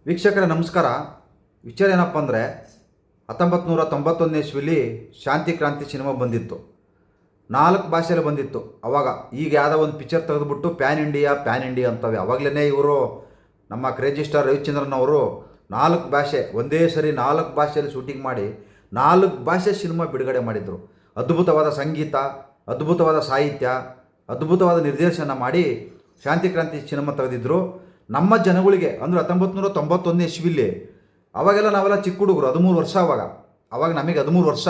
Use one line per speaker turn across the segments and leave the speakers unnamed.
ವೀಕ್ಷಕರೇ ನಮಸ್ಕಾರ. ವಿಚಾರ ಏನಪ್ಪ ಅಂದರೆ 1991ನೇ ಇಸ್ವಿಲಿ ಶಾಂತಿ ಕ್ರಾಂತಿ ಸಿನಿಮಾ ಬಂದಿತ್ತು. 4 ಭಾಷೆಯಲ್ಲಿ ಬಂದಿತ್ತು ಅವಾಗ. ಈಗ ಯಾವುದೋ ಒಂದು ಪಿಕ್ಚರ್ ತೆಗೆದುಬಿಟ್ಟು ಪ್ಯಾನ್ ಇಂಡಿಯಾ ಅಂತವೆ. ಅವಾಗಲೇ ಇವರು ನಮ್ಮ ಕ್ರೇಜಿ ಸ್ಟಾರ್ ರವಿಚಂದ್ರನ್ ಅವರು 4 ಭಾಷೆ ಒಂದೇ ಸರಿ 4 ಭಾಷೆಯಲ್ಲಿ ಶೂಟಿಂಗ್ ಮಾಡಿ 4 ಭಾಷೆ ಸಿನಿಮಾ ಬಿಡುಗಡೆ ಮಾಡಿದರು. ಅದ್ಭುತವಾದ ಸಂಗೀತ, ಅದ್ಭುತವಾದ ಸಾಹಿತ್ಯ, ಅದ್ಭುತವಾದ ನಿರ್ದೇಶನ ಮಾಡಿ ಶಾಂತಿ ಕ್ರಾಂತಿ ಸಿನಿಮಾ ತೆಗೆದಿದ್ದರು. ನಮ್ಮ ಜನಗಳಿಗೆ ಅಂದರೆ 1991ನೇ ಇಸ್ವಿಲಿ ಅವಾಗೆಲ್ಲ ನಾವೆಲ್ಲ ಚಿಕ್ಕ ಹುಡುಗರು, 13 ವರ್ಷ ಅವಾಗ ನಮಗೆ 13 ವರ್ಷ.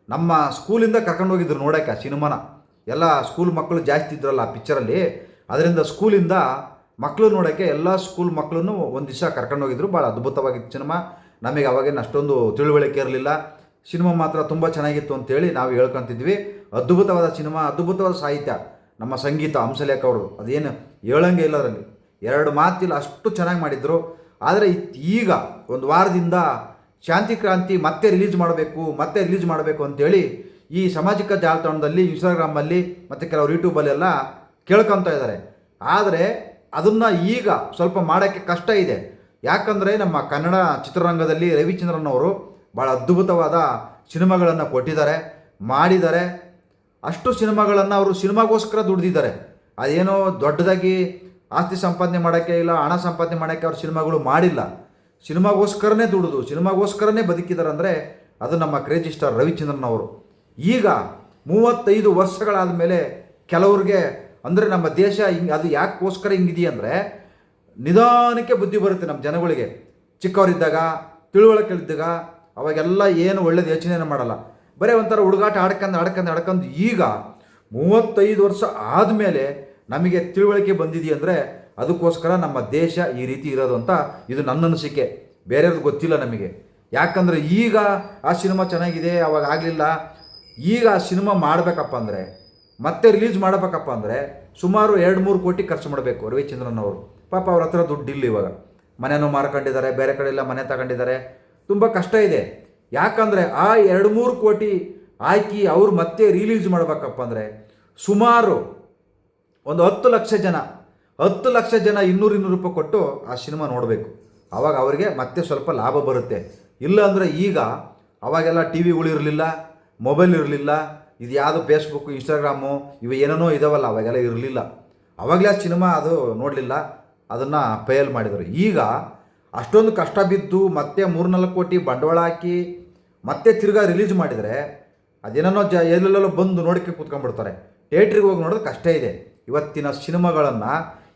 ನಮ್ಮ ಸ್ಕೂಲಿಂದ ಕರ್ಕೊಂಡು ಹೋಗಿದ್ರು ನೋಡೋಕ್ಕೆ ಆ ಸಿನಿಮಾನ. ಎಲ್ಲ ಸ್ಕೂಲ್ ಮಕ್ಕಳು ಜಾಸ್ತಿ ಇದ್ರಲ್ಲ ಆ ಪಿಕ್ಚರಲ್ಲಿ, ಅದರಿಂದ ಸ್ಕೂಲಿಂದ ಮಕ್ಕಳು ನೋಡೋಕ್ಕೆ ಎಲ್ಲ ಸ್ಕೂಲ್ ಮಕ್ಕಳನ್ನು ಒಂದು ದಿವಸ ಕರ್ಕೊಂಡು ಹೋಗಿದ್ರು. ಭಾಳ ಅದ್ಭುತವಾಗಿತ್ತು ಸಿನಿಮಾ. ನಮಗೆ ಅವಾಗೇನು ಅಷ್ಟೊಂದು ತಿಳುವಳಿಕೆ ಇರಲಿಲ್ಲ. ಸಿನಿಮಾ ಮಾತ್ರ ತುಂಬ ಚೆನ್ನಾಗಿತ್ತು ಅಂತೇಳಿ ನಾವು ಹೇಳ್ಕೊತಿದ್ವಿ. ಅದ್ಭುತವಾದ ಸಿನಿಮಾ, ಅದ್ಭುತವಾದ ಸಾಹಿತ್ಯ, ನಮ್ಮ ಸಂಗೀತ ಹಂಸಲೇಖ ಅವರು ಅದೇನು ಹೇಳಂಗೆ ಇಲ್ಲ, ಅದರಲ್ಲಿ 2 ಮಾತಿಲ್ಲ, ಅಷ್ಟು ಚೆನ್ನಾಗಿ ಮಾಡಿದರು. ಆದರೆ ಈಗ ಒಂದು ವಾರದಿಂದ ಶಾಂತಿ ಕ್ರಾಂತಿ ಮತ್ತೆ ರಿಲೀಸ್ ಮಾಡಬೇಕು ಅಂತೇಳಿ ಈ ಸಾಮಾಜಿಕ ಜಾಲತಾಣದಲ್ಲಿ, ಇನ್ಸ್ಟಾಗ್ರಾಮಲ್ಲಿ ಮತ್ತು ಕೆಲವರು ಯೂಟ್ಯೂಬಲ್ಲೆಲ್ಲ ಕೇಳ್ಕೊತಾ ಇದ್ದಾರೆ. ಆದರೆ ಅದನ್ನು ಈಗ ಸ್ವಲ್ಪ ಮಾಡೋಕ್ಕೆ ಕಷ್ಟ ಇದೆ. ಯಾಕಂದರೆ ನಮ್ಮ ಕನ್ನಡ ಚಿತ್ರರಂಗದಲ್ಲಿ ರವಿಚಂದ್ರನ್ ಅವರು ಭಾಳ ಅದ್ಭುತವಾದ ಸಿನಿಮಾಗಳನ್ನು ಕೊಟ್ಟಿದ್ದಾರೆ, ಮಾಡಿದ್ದಾರೆ. ಅಷ್ಟು ಸಿನಿಮಾಗಳನ್ನು ಅವರು ಸಿನಿಮಾಗೋಸ್ಕರ ದುಡ್ದಿದ್ದಾರೆ. ಅದೇನೋ ದೊಡ್ಡದಾಗಿ ಆಸ್ತಿ ಸಂಪಾದನೆ ಮಾಡೋಕ್ಕೆ ಇಲ್ಲ, ಹಣ ಸಂಪಾದನೆ ಮಾಡೋಕ್ಕೆ ಅವ್ರು ಸಿನಿಮಾಗಳು ಮಾಡಿಲ್ಲ. ಸಿನಿಮಾಗೋಸ್ಕರನೇ ದುಡಿದು ಸಿನಿಮಾಗೋಸ್ಕರನೇ ಬದುಕಿದ್ದಾರೆ ಅಂದರೆ ಅದು ನಮ್ಮ ಕ್ರೇಜಿ ಸ್ಟಾರ್ ರವಿಚಂದ್ರನ್ ಅವರು. ಈಗ 35 ವರ್ಷಗಳಾದ ಮೇಲೆ ಕೆಲವ್ರಿಗೆ ಅಂದರೆ ನಮ್ಮ ದೇಶ ಅದು ಯಾಕೋಸ್ಕರ ಹಿಂಗಿದೆಯಂದರೆ ನಿಧಾನಕ್ಕೆ ಬುದ್ಧಿ ಬರುತ್ತೆ ನಮ್ಮ ಜನಗಳಿಗೆ. ಚಿಕ್ಕವರಿದ್ದಾಗ ತಿಳುವಳಿಕೆ ಇದ್ದಾಗ ಅವಾಗೆಲ್ಲ ಏನು ಒಳ್ಳೇದು ಯೋಚನೆ ಮಾಡಲ್ಲ, ಬರೀ ಒಂಥರ ಹುಡುಗಾಟ ಆಡ್ಕೊಂಡು ಈಗ 35 ವರ್ಷ ಆದಮೇಲೆ ನಮಗೆ ತಿಳುವಳಿಕೆ ಬಂದಿದೆಯಂದರೆ ಅದಕ್ಕೋಸ್ಕರ ನಮ್ಮ ದೇಶ ಈ ರೀತಿ ಇರೋದು ಅಂತ ಇದು ನನ್ನ ಅನಿಸಿಕೆ. ಬೇರೆಯವ್ರಿಗೆ ಗೊತ್ತಿಲ್ಲ ನಮಗೆ. ಯಾಕಂದರೆ ಈಗ ಆ ಸಿನಿಮಾ ಚೆನ್ನಾಗಿದೆ, ಅವಾಗ ಆಗಲಿಲ್ಲ. ಈಗ ಆ ಸಿನಿಮಾ ಮಾಡಬೇಕಪ್ಪ ಅಂದರೆ, ಮತ್ತೆ ರಿಲೀಸ್ ಮಾಡಬೇಕಪ್ಪ ಅಂದರೆ ಸುಮಾರು 2-3 ಕೋಟಿ ಖರ್ಚು ಮಾಡಬೇಕು ರವಿಚಂದ್ರನ್ ಅವರು. ಪಾಪ ಅವ್ರ ಹತ್ರ ದುಡ್ಡಿಲ್ಲ. ಇವಾಗ ಮನೆಯೂ ಮಾರ್ಕೊಂಡಿದ್ದಾರೆ, ಬೇರೆ ಕಡೆ ಎಲ್ಲ ಮನೆ ತಗೊಂಡಿದ್ದಾರೆ. ತುಂಬ ಕಷ್ಟ ಇದೆ. ಯಾಕಂದರೆ ಆ 2-3 ಕೋಟಿ ಹಾಕಿ ಅವ್ರು ಮತ್ತೆ ರಿಲೀಸ್ ಮಾಡಬೇಕಪ್ಪ ಅಂದರೆ ಸುಮಾರು ಒಂದು 10 ಲಕ್ಷ ಜನ 200-200 ರೂಪಾಯಿ ಕೊಟ್ಟು ಆ ಸಿನಿಮಾ ನೋಡಬೇಕು. ಆವಾಗ ಅವರಿಗೆ ಮತ್ತೆ ಸ್ವಲ್ಪ ಲಾಭ ಬರುತ್ತೆ. ಇಲ್ಲ ಅಂದರೆ ಈಗ ಅವಾಗೆಲ್ಲ ಟಿ ವಿಗಳಿರಲಿಲ್ಲ, ಮೊಬೈಲ್ ಇರಲಿಲ್ಲ, ಇದು ಯಾವುದು ಫೇಸ್ಬುಕ್ಕು, ಇನ್ಸ್ಟಾಗ್ರಾಮು ಇವು ಏನೇನೋ ಇದಾವಲ್ಲ, ಅವಾಗೆಲ್ಲ ಇರಲಿಲ್ಲ. ಆವಾಗಲೇ ಆ ಸಿನಿಮಾ ಅದು ನೋಡಲಿಲ್ಲ, ಅದನ್ನು ಫೇಲ್ ಮಾಡಿದರು. ಈಗ ಅಷ್ಟೊಂದು ಕಷ್ಟ ಬಿದ್ದು ಮತ್ತೆ 3-4 ಕೋಟಿ ಬಂಡವಾಳ ಹಾಕಿ ಮತ್ತೆ ತಿರ್ಗಾ ರಿಲೀಸ್ ಮಾಡಿದರೆ ಅದೇನೋ ಎಲ್ಲೆಲ್ಲೋ ಬಂದು ನೋಡೋಕ್ಕೆ ಕೂತ್ಕೊಂಡ್ಬಿಡ್ತಾರೆ. ಥಿಯೇಟ್ರಿಗೆ ಹೋಗಿ ನೋಡೋದು ಕಷ್ಟ ಇದೆ ಇವತ್ತಿನ ಸಿನಿಮಾಗಳನ್ನು.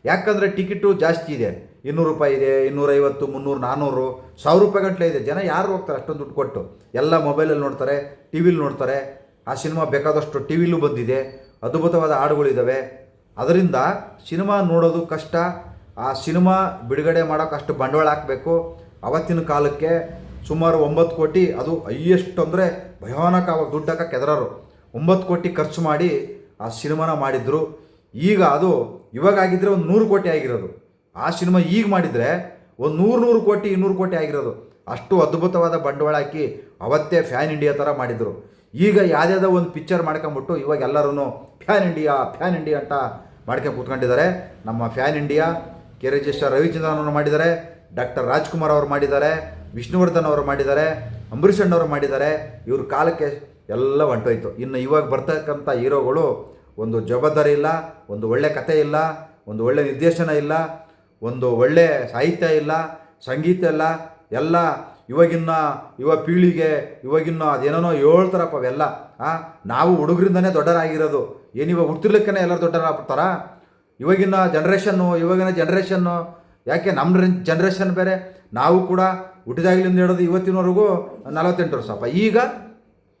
ಯಾಕಂದರೆ ಟಿಕೆಟು ಜಾಸ್ತಿ ಇದೆ, 200 ರೂಪಾಯಿ ಇದೆ, 250, 300, 400, 1000 ರೂಪಾಯಿ ಗಂಟಲೆ ಇದೆ. ಜನ ಯಾರು ಹೋಗ್ತಾರೆ ಅಷ್ಟೊಂದು ದುಡ್ಡು ಕೊಟ್ಟು? ಎಲ್ಲ ಮೊಬೈಲಲ್ಲಿ ನೋಡ್ತಾರೆ, ಟಿ ವಿಲಿ ನೋಡ್ತಾರೆ. ಆ ಸಿನಿಮಾ ಬೇಕಾದಷ್ಟು ಟಿ ವಿಲೂ ಬಂದಿದೆ, ಅದ್ಭುತವಾದ ಹಾಡುಗಳಿದ್ದಾವೆ. ಅದರಿಂದ ಸಿನಿಮಾ ನೋಡೋದು ಕಷ್ಟ. ಆ ಸಿನಿಮಾ ಬಿಡುಗಡೆ ಮಾಡೋಕೆ ಅಷ್ಟು ಬಂಡವಾಳ ಹಾಕಬೇಕು. ಅವತ್ತಿನ ಕಾಲಕ್ಕೆ ಸುಮಾರು 9 ಕೋಟಿ, ಅದು ಹೈಯೆಸ್ಟ್ ಅಂದರೆ ಭಯಾನಕ. ಅವಾಗ ದುಡ್ಡು ಹಾಕಕ್ಕೆ ಎದರೋರು. 9 ಕೋಟಿ ಖರ್ಚು ಮಾಡಿ ಆ ಸಿನಿಮಾನ ಮಾಡಿದ್ರು. ಈಗ ಅದು ಇವಾಗಾಗಿದ್ದರೆ ಒಂದು 100 ಕೋಟಿ ಆಗಿರೋದು. ಆ ಸಿನಿಮಾ ಈಗ ಮಾಡಿದರೆ ಒಂದು 100 ಕೋಟಿ 200 ಕೋಟಿ ಆಗಿರೋದು. ಅಷ್ಟು ಅದ್ಭುತವಾದ ಬಂಡವಾಳ ಹಾಕಿ ಅವತ್ತೇ ಫ್ಯಾನ್ ಇಂಡಿಯಾ ಥರ ಮಾಡಿದರು. ಈಗ ಯಾವುದ್ಯಾವುದೋ ಒಂದು ಪಿಕ್ಚರ್ ಮಾಡ್ಕೊಂಬಿಟ್ಟು ಇವಾಗ ಎಲ್ಲರೂ ಫ್ಯಾನ್ ಇಂಡಿಯಾ ಅಂತ ಮಾಡ್ಕೊಂಡು ಕೂತ್ಕೊಂಡಿದ್ದಾರೆ. ನಮ್ಮ fan India crazy star Ravichandran ಅವರು ಮಾಡಿದ್ದಾರೆ, ಡಾಕ್ಟರ್ ರಾಜ್ಕುಮಾರ್ ಅವರು ಮಾಡಿದ್ದಾರೆ, ವಿಷ್ಣುವರ್ಧನ್ ಅವರು ಮಾಡಿದ್ದಾರೆ, ಅಂಬರೀಷ್ ಅಣ್ಣವರು ಮಾಡಿದ್ದಾರೆ. ಇವ್ರ ಕಾಲಕ್ಕೆ ಎಲ್ಲ ಹೊಂಟೋಯ್ತು. ಇನ್ನು ಇವಾಗ ಬರ್ತಕ್ಕಂಥ ಹೀರೋಗಳು ಒಂದು ಜವಾಬ್ದಾರಿ ಇಲ್ಲ, ಒಂದು ಒಳ್ಳೆ ಕಥೆ ಇಲ್ಲ, ಒಂದು ಒಳ್ಳೆ ನಿರ್ದೇಶನ ಇಲ್ಲ, ಒಂದು ಒಳ್ಳೆ ಸಾಹಿತ್ಯ ಇಲ್ಲ, ಸಂಗೀತ ಇಲ್ಲ. ಎಲ್ಲ ಯುವ ಪೀಳಿಗೆ ಇವಾಗಿನ್ನ ಅದೇನೋ ಹೇಳ್ತಾರಪ್ಪ ಅವೆಲ್ಲ. ನಾವು ಹುಡುಗರಿಂದನೇ ದೊಡ್ಡರಾಗಿರೋದು. ಏನಿವಾಗ ಹುಡ್ತಿರ್ಲಿಕ್ಕೇ ಎಲ್ಲರೂ ದೊಡ್ಡರಾಗ್ಬಿಡ್ತಾರಾ? ಇವಾಗಿನ ಜನ್ರೇಷನ್ನು ಯಾಕೆ ನಮ್ಮ ಜನ್ರೇಷನ್ ಬೇರೆ. ನಾವು ಕೂಡ ಹುಟ್ಟಿದಾಗಲಿಂದ ಹೇಳೋದು ಇವತ್ತಿನವರೆಗೂ 48 ವರ್ಷಪ್ಪ.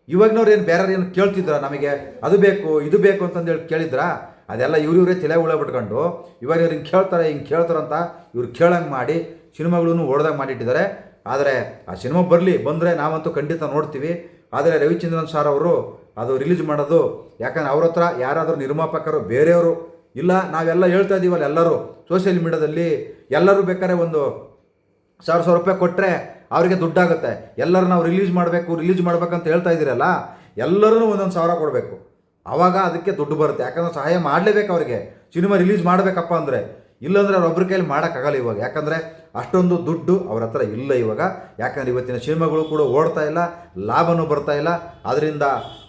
ಇವಾಗಿನವ್ರು ಏನು ಬೇರೆ ಏನು ಕೇಳ್ತಿದ್ರ? ನಮಗೆ ಅದು ಬೇಕು ಇದು ಬೇಕು ಅಂತಂದೇಳಿ ಕೇಳಿದ್ರಾ? ಅದೆಲ್ಲ ಇವರೇ ತಲೆ ಉಳ ಬಿಟ್ಕೊಂಡು ಇವಾಗ ಇವ್ರು ಹಿಂಗೆ ಕೇಳ್ತಾರಂತ ಇವ್ರು ಕೇಳಂಗೆ ಮಾಡಿ ಸಿನಿಮಾಗಳನ್ನು ಓಡ್ದಾಗ ಮಾಡಿಟ್ಟಿದ್ದಾರೆ. ಆದರೆ ಆ ಸಿನಿಮಾ ಬಂದರೆ ನಾವಂತೂ ಖಂಡಿತ ನೋಡ್ತೀವಿ. ಆದರೆ ರವಿಚಂದ್ರನ್ ಸಾರ್ ಅವರು ಅದು ರಿಲೀಸ್ ಮಾಡೋದು, ಯಾಕಂದ್ರೆ ಅವ್ರ ಹತ್ರ ಯಾರಾದರೂ ನಿರ್ಮಾಪಕರು ಬೇರೆಯವರು ಇಲ್ಲ. ನಾವೆಲ್ಲ ಹೇಳ್ತಾ ಇದ್ದೀವಲ್ಲ, ಎಲ್ಲರೂ ಸೋಷಿಯಲ್ ಮೀಡಿಯಾದಲ್ಲಿ ಎಲ್ಲರೂ ಬೇಕಾದ್ರೆ ಒಂದು 1000 ರೂಪಾಯಿ ಕೊಟ್ಟರೆ ಅವರಿಗೆ ದುಡ್ಡಾಗುತ್ತೆ. ಎಲ್ಲರೂ ನಾವು ರಿಲೀಸ್ ಮಾಡಬೇಕಂತ ಹೇಳ್ತಾ ಇದ್ದೀರಲ್ಲ, ಎಲ್ಲರೂ 1,000 ಕೊಡಬೇಕು. ಆವಾಗ ಅದಕ್ಕೆ ದುಡ್ಡು ಬರುತ್ತೆ. ಯಾಕಂದರೆ ಸಹಾಯ ಮಾಡಲೇಬೇಕು ಅವರಿಗೆ. ಸಿನಿಮಾ ರಿಲೀಸ್ ಮಾಡಬೇಕಪ್ಪ ಅಂದರೆ, ಇಲ್ಲಾಂದರೆ ಅವ್ರು ಒಬ್ಬರ ಕೈಯಲ್ಲಿ ಮಾಡೋಕ್ಕಾಗಲ್ಲ ಇವಾಗ. ಯಾಕಂದರೆ ಅಷ್ಟೊಂದು ದುಡ್ಡು ಅವ್ರ ಹತ್ರ ಇಲ್ಲ ಇವಾಗ. ಯಾಕಂದರೆ ಇವತ್ತಿನ ಸಿನಿಮಾಗಳು ಕೂಡ ಓಡ್ತಾ ಇಲ್ಲ, ಲಾಭನೂ ಬರ್ತಾ ಇಲ್ಲ. ಅದರಿಂದ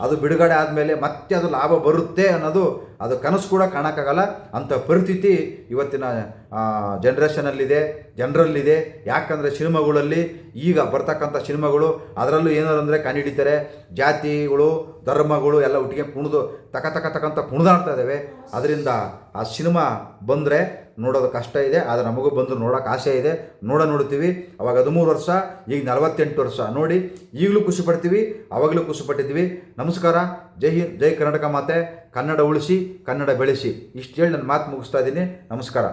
ಅದು ಬಿಡುಗಡೆ ಆದಮೇಲೆ ಮತ್ತೆ ಅದು ಲಾಭ ಬರುತ್ತೆ ಅನ್ನೋದು ಅದು ಕನಸು ಕೂಡ ಕಾಣೋಕ್ಕಾಗಲ್ಲ. ಅಂಥ ಪರಿಸ್ಥಿತಿ ಇವತ್ತಿನ ಜನ್ರೇಷನಲ್ಲಿದೆ, ಜನರಲ್ಲಿದೆ. ಯಾಕಂದರೆ ಸಿನಿಮಾಗಳಲ್ಲಿ ಈಗ ಬರ್ತಕ್ಕಂಥ ಸಿನಿಮಾಗಳು ಅದರಲ್ಲೂ ಏನಾರು ಅಂದರೆ ಕಂಡುಹಿಡಿತಾರೆ, ಜಾತಿಗಳು ಧರ್ಮಗಳು ಎಲ್ಲ ಒಟ್ಟಿಗೆ ಕುಣಿದು ತಕ್ಕಂತ ಕುಣಿದಾಡ್ತಾ ಇದ್ದಾವೆ. ಅದರಿಂದ ಆ ಸಿನಿಮಾ ಬಂದರೆ ನೋಡೋದು ಕಷ್ಟ ಇದೆ, ಆದರೆ ನಮಗೂ ಬಂದು ನೋಡೋಕೆ ಆಸೆ ಇದೆ. ನೋಡ್ತೀವಿ. ಅವಾಗ 13 ವರ್ಷ, ಈಗ 48 ವರ್ಷ ನೋಡಿ. ಈಗಲೂ ಖುಷಿ ಪಡ್ತೀವಿ, ಅವಾಗಲೂ ಖುಷಿ ಪಟ್ಟಿದ್ವಿ. ನಮಸ್ಕಾರ. ಜೈ ಹಿಂದ್, ಜೈ ಕರ್ನಾಟಕ ಮಾತೆ. ಕನ್ನಡ ಉಳಿಸಿ, ಕನ್ನಡ ಬೆಳೆಸಿ. ಇಷ್ಟು ಹೇಳಿ ನನ್ನ ಮಾತು ಮುಗಿಸ್ತಾ ಇದ್ದೀನಿ. ನಮಸ್ಕಾರ.